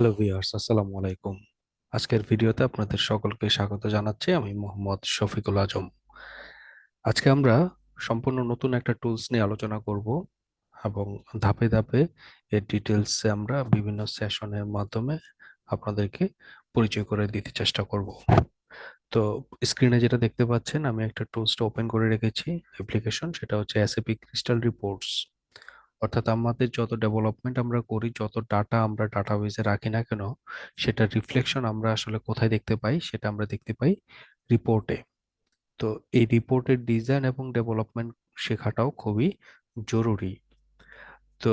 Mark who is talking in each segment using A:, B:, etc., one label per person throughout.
A: Hello viewers, আসসালামু আলাইকুম। আজকের ভিডিওতে আপনাদের সকলকে স্বাগত জানাচ্ছি। আমি মোহাম্মদ শফিকুল আজম। আজকে আমরা সম্পূর্ণ নতুন একটা টুলস নিয়ে আলোচনা করব এবং ধাপে ধাপে এর ডিটেলসে আমরা বিভিন্ন সেশনের মাধ্যমে আপনাদেরকে পরিচয় করে দিতে চেষ্টা করব। তো স্ক্রিনে যেটা দেখতে পাচ্ছেন, আমি একটা টুলসটা ওপেন করে রেখেছি অ্যাপ্লিকেশন, সেটা হচ্ছে এসএপি ক্রিস্টাল রিপোর্টস। অর্থাৎ আমাদের যত ডেভেলপমেন্ট আমরা করি, যত ডাটা আমরা ডাটাবেজে রাখি না কেন, সেটার রিফ্লেকশন আমরা আসলে কোথায় দেখতে পাই? সেটা আমরা দেখতে পাই রিপোর্টে। তো এই রিপোর্টের ডিজাইন এবং ডেভেলপমেন্ট শেখাটাও খুবই জরুরি। তো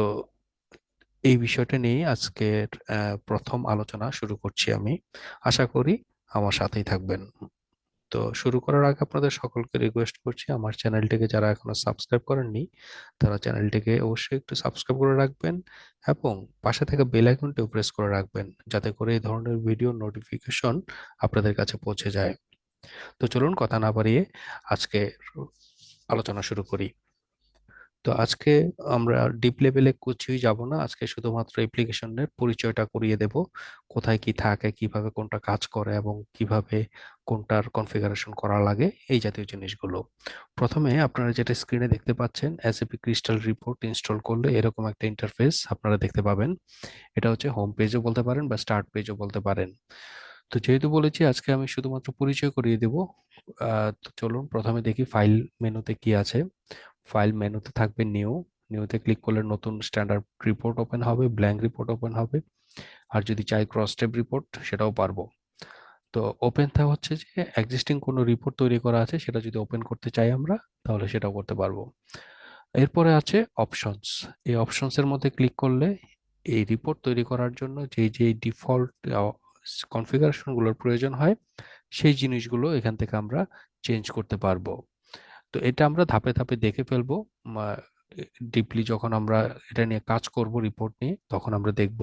A: এই বিষয়টা নিয়ে আজকের প্রথম আলোচনা শুরু করছি আমি। আশা করি আমার সাথেই থাকবেন। তো শুরু করার আগে আপনাদের সকলকে রিকোয়েস্ট করছি, আমার চ্যানেলটিকে যারা এখনো সাবস্ক্রাইব করেননি তারা চ্যানেলটিকে অবশ্যই একটু সাবস্ক্রাইব করে রাখবেন এবং পাশে থাকা বেল আইকনটিও প্রেস করে রাখবেন, যাতে করে এই ধরনের ভিডিও নোটিফিকেশন আপনাদের কাছে পৌঁছে যায়। তো চলুন কথা না বাড়িয়ে আজকে আলোচনা শুরু করি। তো আজকে আমরা ডিপ লেভেলে কিছুই যাব না, আজকে শুধুমাত্র অ্যাপ্লিকেশনের পরিচয়টা করিয়ে দেব। কোথায় কি থাকে, কিভাবে কোনটা কাজ করে এবং কিভাবে কোনটার কনফিগারেশন করা লাগে, এই জাতীয় জিনিসগুলো। প্রথমে আপনারা যেটা স্ক্রিনে দেখতে পাচ্ছেন, এসএপি ক্রিস্টাল রিপোর্ট ইনস্টল করলে এরকম একটা ইন্টারফেস আপনারা দেখতে পাবেন। এটা হচ্ছে হোম পেজও বলতে পারেন বা স্টার্ট পেজও বলতে পারেন। তো যেহেতু বলেছি আজকে আমি শুধুমাত্র পরিচয় করিয়ে দেব, তো চলুন প্রথমে দেখি ফাইল মেনুতে কি আছে। ফাইল মেনুতে থাকবে নিউ। নিউতে ক্লিক করলে নতুন স্ট্যান্ডার্ড রিপোর্ট ওপেন হবে, ব্ল্যাঙ্ক রিপোর্ট ওপেন হবে। আর যদি চাই ক্রস টেব রিপোর্ট, সেটাও পারবো। তো ওপেন টা হচ্ছে যে এক্সিস্টিং কোনো রিপোর্ট তৈরি করা আছে সেটা যদি ওপেন করতে চাই আমরা, তাহলে সেটাও করতে পারবো। এরপরে আছে অপশনস। এই অপশনস এর মধ্যে ক্লিক করলে এই রিপোর্ট তৈরি করার জন্য যে যে ডিফল্ট কনফিগারেশন গুলোর প্রয়োজন হয়, সেই জিনিসগুলো এখান থেকে আমরা চেঞ্জ করতে পারবো। তো এটা আমরা ধাপে ধাপে দেখে ফেলবো। ডিপলি যখন আমরা এটা নিয়ে কাজ করব, রিপোর্ট নিয়ে, তখন আমরা দেখব।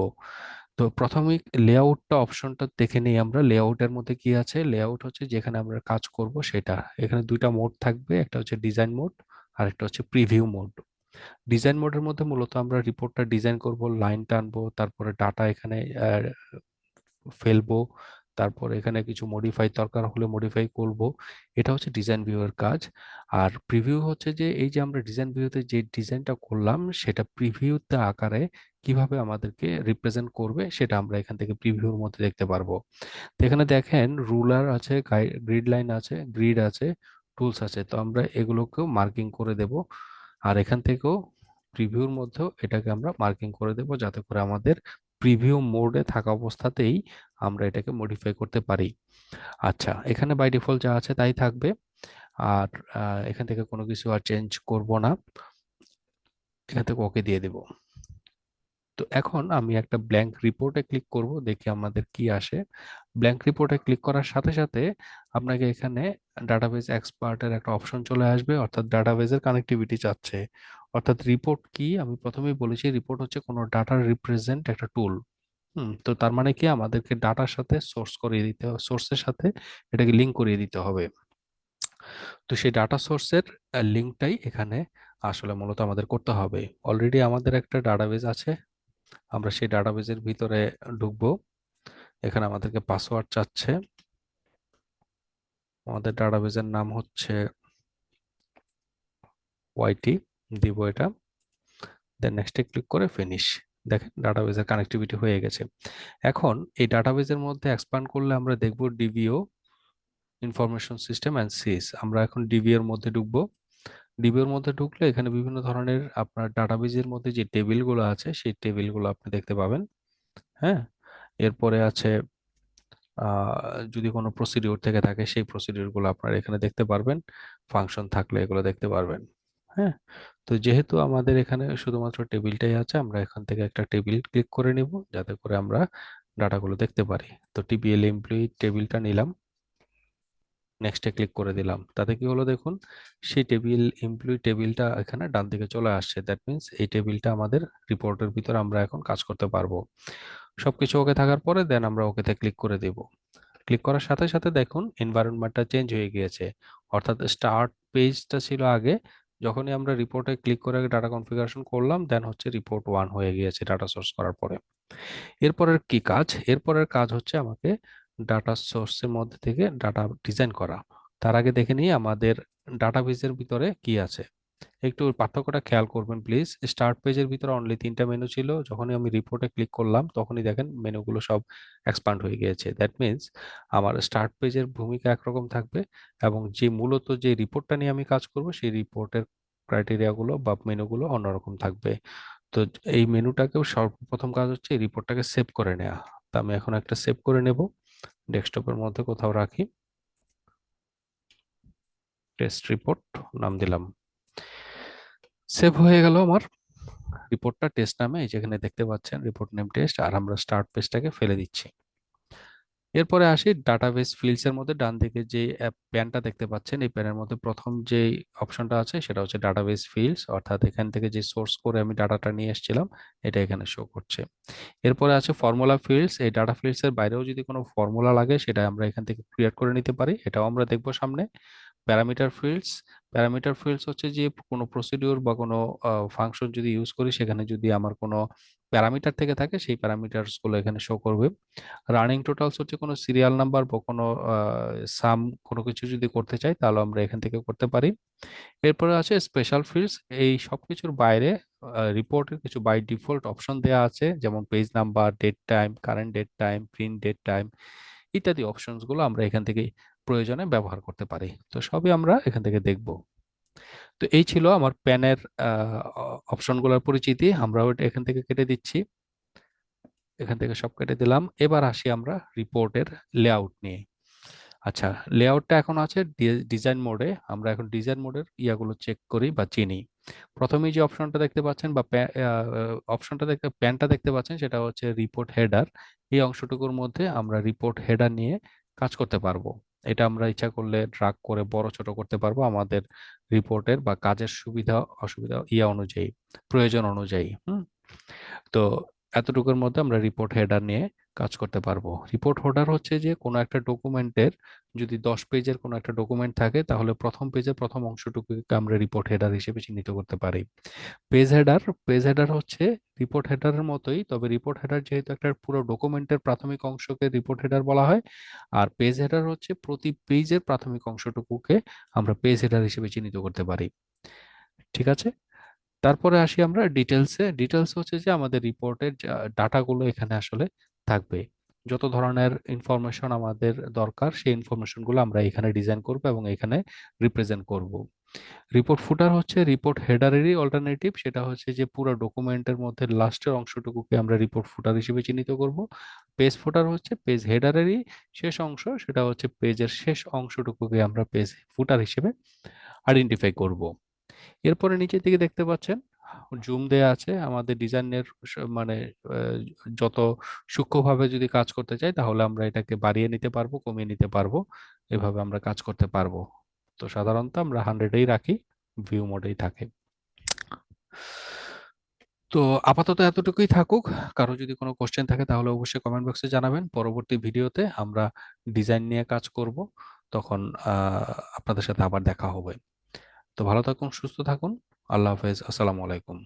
A: তো প্রথমে লেআউটটা অপশনটা দেখে নিই আমরা। লেআউটের মধ্যে কি আছে? লেআউট হচ্ছে যেখানে আমরা কাজ করব সেটা। এখানে দুইটা মোড থাকবে, একটা হচ্ছে ডিজাইন মোড আর একটা হচ্ছে প্রিভিউ মোড। ডিজাইন মোডের মধ্যে মূলত আমরা রিপোর্টটা ডিজাইন করব, লাইন টানবো, তারপরে ডাটা এখানে ফেলবো, তারপর এখানে কিছু মডিফাই দরকার হলে মডিফাই করব। এটা হচ্ছে ডিজাইন ভিউ এর কাজ। আর প্রিভিউ হচ্ছে যে এই যে আমরা ডিজাইন ভিউতে যে ডিজাইনটা করলাম সেটা প্রিভিউতে আকারে কিভাবে আমাদেরকে রিপ্রেজেন্ট করবে, সেটা আমরা এখান থেকে প্রিভিউর মধ্যে দেখতে পারবো। তো এখানে দেখেন রুলার আছে, গ্রিড লাইন আছে, গ্রিড আছে, টুলস আছে। তো আমরা এগুলোকেও মার্কিং করে দেব। আর এখান থেকেও প্রিভিউর মধ্যেও এটাকে আমরা মার্কিং করে দেব, যাতে করে আমাদের প্রিভিউ মোডে থাকা অবস্থাতেই আমরা এটাকে মডিফাই করতে পারি। আচ্ছা, এখানে বাই ডিফল্ট যা আছে তাই থাকবে। আর এখান থেকে কোনো কিছু আর চেঞ্জ করব না, এখান থেকে ওকে দিয়ে দেব। তো এখন আমি একটা ব্ল্যাঙ্ক রিপোর্টে ক্লিক করব, দেখি আমাদের কি আসে। ব্ল্যাঙ্ক রিপোর্টে ক্লিক করার সাথে সাথে আপনাকে এখানে ডাটাবেজ এক্সপার্টের একটা অপশন চলে আসবে, অর্থাৎ ডাটাবেজের কানেক্টিভিটি চাচ্ছে। অর্থাৎ রিপোর্ট কি, আমি প্রথমেই বলেছি রিপোর্ট হচ্ছে কোনো ডাটা রিপ্রেজেন্ট একটা টুল। তো তার মানে কি, আমাদেরকে ডাটার সাথে সোর্স করিয়ে দিতে হবে, সোর্সের সাথে এটাকে লিংক করিয়ে দিতে হবে। তো সেই ডাটা সোর্সের লিঙ্কটাই এখানে আসলে মূলত আমাদের করতে হবে। অলরেডি আমাদের একটা ডাটাবেজ আছে, আমরা সেই ডাটাবেজের ভিতরে ঢুকবো। এখানে আমাদেরকে পাসওয়ার্ড চাচ্ছে। আমাদের ডাটাবেজের নাম হচ্ছে ওয়াইটি, দিব এটা। দেন নেক্সটে ক্লিক করে ফিনিশ। দেখেন ডাটাবেজের কানেক্টিভিটি হয়ে গেছে। এখন এই ডাটাবেজের মধ্যে এক্সপ্যান্ড করলে আমরা দেখব ডিবিও, ইনফরমেশন সিস্টেম অ্যান্ড সিস। আমরা এখন ডিবি এর মধ্যে ঢুকবো। ডিবি এর মধ্যে ঢুকলে এখানে বিভিন্ন ধরনের আপনার ডাটাবেজের মধ্যে যে টেবিলগুলো আছে সেই টেবিলগুলো আপনি দেখতে পাবেন। হ্যাঁ, এরপরে আছে যদি কোনো প্রসিডিউর থেকে থাকে সেই প্রসিডিউরগুলো আপনারা এখানে দেখতে পারবেন। ফাংশন থাকলে এগুলো দেখতে পারবেন। হ্যাঁ, তো যেহেতু আমাদের এখানে শুধুমাত্র টেবিলটাই আছে, আমরা এখান থেকে একটা টেবিল ক্লিক করে নিব, যাতে করে আমরা ডাটাগুলো দেখতে পারি। তো টিপিএল এমপ্লয়ি টেবিলটা নিলাম, নেক্সটে ক্লিক করে দিলাম। তাতে কি হলো দেখুন, সেই এমপ্লয়ি টেবিলটা এখানে ডান দিকে চলে আসছে। দ্যাট মিন্স এই টেবিলটা আমাদের রিপোর্টের ভিতরে আমরা এখন কাজ করতে পারবো। সবকিছু ওকে থাকার পরে দেন আমরা ওকেতে ক্লিক করে দেব। ক্লিক করার সাথে সাথে দেখুন এনভায়রনমেন্টটা চেঞ্জ হয়ে গিয়েছে। অর্থাৎ স্টার্ট পেজটা ছিল আগে, যখনই আমরা রিপোর্টে ক্লিক করে ডাটা কনফিগারেশন করলাম, দেন হচ্ছে রিপোর্ট 1 হয়ে গিয়েছে ডাটা সোর্স করার পরে। এরপরের কি কাজ? এরপরের কাজ হচ্ছে আমাকে ডাটা সোর্সের মধ্যে থেকে ডাটা ডিজাইন করা। তার আগে দেখে নিই আমাদের ডাটাবেজের ভিতরে কি আছে। একটু পার্থক্যটা খেয়াল করবেন প্লিজ। স্টার্ট পেজের ভিতরে অনলি 3টা মেনু ছিল, যখনই আমি রিপোর্টে ক্লিক করলাম তখনই দেখেন মেনুগুলো সব এক্সপান্ড হয়ে গিয়েছে। দ্যাট মিন্স আমার স্টার্ট পেজের ভূমিকা একরকম থাকবে, এবং যে মূলত যে রিপোর্টটা নিয়ে আমি কাজ করব সেই রিপোর্টের ক্রাইটেরিয়াগুলো বা মেনুগুলো অন্যরকম থাকবে। তো এই মেনুটাকেও সর্বপ্রথম কাজ হচ্ছে এই রিপোর্টটাকে সেভ করে নেওয়া। তো আমি এখন একটা সেভ করে নেব, ডেস্কটপের মধ্যে কোথাও রাখি, টেস্ট রিপোর্ট নাম দিলাম। সেভ হয়ে গেল আমার রিপোর্টটা টেস্ট নামে, এই যেখানে দেখতে পাচ্ছেন রিপোর্ট নেম টেস্ট, আর আমরা স্টার্ট পেজটাকে ফেলে দিচ্ছি। এরপরে আসি ডাটাবেস ফিল্ডস এর মধ্যে ডান দিকে যে প্যানটা দেখতে পাচ্ছেন, এই প্যানের মধ্যে প্রথম যে অপশনটা আছে সেটা হচ্ছে ডাটাবেস ফিল্ডস, অর্থাৎ এখান থেকে যে সোর্স করে আমি ডাটাটা নিয়ে এসেছিলাম এটা এখানে শো করছে। এরপরে আছে ফর্মুলা ফিল্ডস। এই ডাটা ফিল্ডস এর বাইরেও যদি কোনো ফর্মুলা লাগে সেটা আমরা এখান থেকে ক্রিয়েট করে নিতে পারি, এটাও আমরা দেখবো সামনে। প্যারামিটার ফিল্ডস, প্যারামিটার ফিল্ডস হচ্ছে যে কোনো প্রসিডিউর বা কোনো ফাংশন যদি ইউজ করি সেখানে যদি আমার কোনো প্যারামিটার থেকে থাকে সেই প্যারামিটারস গুলো এখানে শো করবে। রানিং টোটালস হচ্ছে কোনো সিরিয়াল নাম্বার বা কোনো সাম কোনো কিছু যদি করতে চাই তাহলে আমরা এখান থেকে করতে পারি। এরপরে আছে স্পেশাল ফিল্ডস। এই সব কিছুর বাইরে রিপোর্টের কিছু বাই ডিফল্ট অপশন দেওয়া আছে, যেমন page number, date time, current date time, print date time ইত্যাদি অপশনস গুলো আমরা এখান থেকে প্রয়োজনে ব্যবহার করতে পারি। তো সবই আমরা এখান থেকে দেখব। তো এই ছিল আমার প্যানের অপশনগুলোর পরিচিতি। আমরা ওটা এখান থেকে কেটে দিচ্ছি, এখান থেকে সব কেটে দিলাম। এবার আসি আমরা রিপোর্টের লেআউট নিয়ে। আচ্ছা, লেআউটটা এখন আছে ডিজাইন মোডে। আমরা এখন ডিজাইন মোডের ইয়াগুলো চেক করি বা চিনি। প্রথমেই যে অপশনটা দেখতে পাচ্ছেন বা অপশনটা দেখতে প্যানটা দেখতে পাচ্ছেন সেটা হচ্ছে রিপোর্ট হেডার। এই অংশটুকুর মধ্যে আমরা রিপোর্ট হেডার নিয়ে কাজ করতে পারবো। এটা আমরা ইচ্ছা করলে ড্রাগ করে বড় ছোট করতে পারবো আমাদের রিপোর্টের বা কাজের সুবিধা অসুবিধা ইয়া অনুযায়ী, প্রয়োজন অনুযায়ী। তো এতটুকুর মধ্যে আমরা রিপোর্ট হেডার নিয়ে কাজ করতে পারবো। রিপোর্ট হেডার হচ্ছে যে কোনো একটা ডকুমেন্টের যদি 10 পেজের কোনো একটা ডকুমেন্ট থাকে তাহলে প্রথম পেজের প্রথম অংশটুকুকে আমরা রিপোর্ট হেডার হিসেবে চিহ্নিত করতে পারি। পেজ হেডার, পেজ হেডার হচ্ছে রিপোর্ট হেডারের মতোই, তবে রিপোর্ট হেডার যেহেতু একটা পুরো ডকুমেন্টের প্রাথমিক অংশকে রিপোর্ট হেডার বলা হয়, আর পেজ হেডার হচ্ছে প্রতি পেজের প্রাথমিক অংশটুকুকে আমরা পেজ হেডার হিসেবে চিহ্নিত করতে পারি। ঠিক আছে, তারপরে আসি আমরা ডিটেলসে। ডিটেলস হচ্ছে যে আমাদের রিপোর্টের ডাটাগুলো এখানে আসলে থাকবে। যত ধরনের ইনফরমেশন আমাদের দরকার সেই ইনফরমেশনগুলো আমরা এখানে ডিজাইন করব এবং এখানে রিপ্রেজেন্ট করব। রিপোর্ট ফুটার হচ্ছে রিপোর্ট হেডারেরই অল্টারনেটিভ, সেটা হচ্ছে যে পুরো ডকুমেন্টের মধ্যে লাস্টের অংশটুকুকে আমরা রিপোর্ট ফুটার হিসেবে চিহ্নিত করব। পেজ ফুটার হচ্ছে পেজ হেডারেরই শেষ অংশ, সেটা হচ্ছে পেজের শেষ অংশটুকুকে আমরা পেজ ফুটার হিসেবে আইডেন্টিফাই করব। এরপরে নিচের দিকে দেখতে পাচ্ছেন জুম দেয়া আছে। আমাদের ডিজাইনের মানে যত সূক্ষ্মভাবে যদি কাজ করতে চাই তাহলে আমরা এটাকে বাড়িয়ে নিতে পারবো, কমিয়ে নিতে পারবো, এভাবে আমরা কাজ করতে পারবো। তো সাধারণত আমরা 100-এই রাখি, ভিউ মোডেই থাকে। তো আপাতত এতটুকুই থাকুক। কারো যদি কোনো কোশ্চেন থাকে তাহলে অবশ্যই কমেন্ট বক্সে জানাবেন। পরবর্তী ভিডিওতে আমরা ডিজাইন নিয়ে কাজ করব, তখন আপনাদের সাথে আবার দেখা হবে। তো ভালো থাকুন, সুস্থ থাকুন। আল্লাহ হাফেজ, আসসালামু আলাইকুম।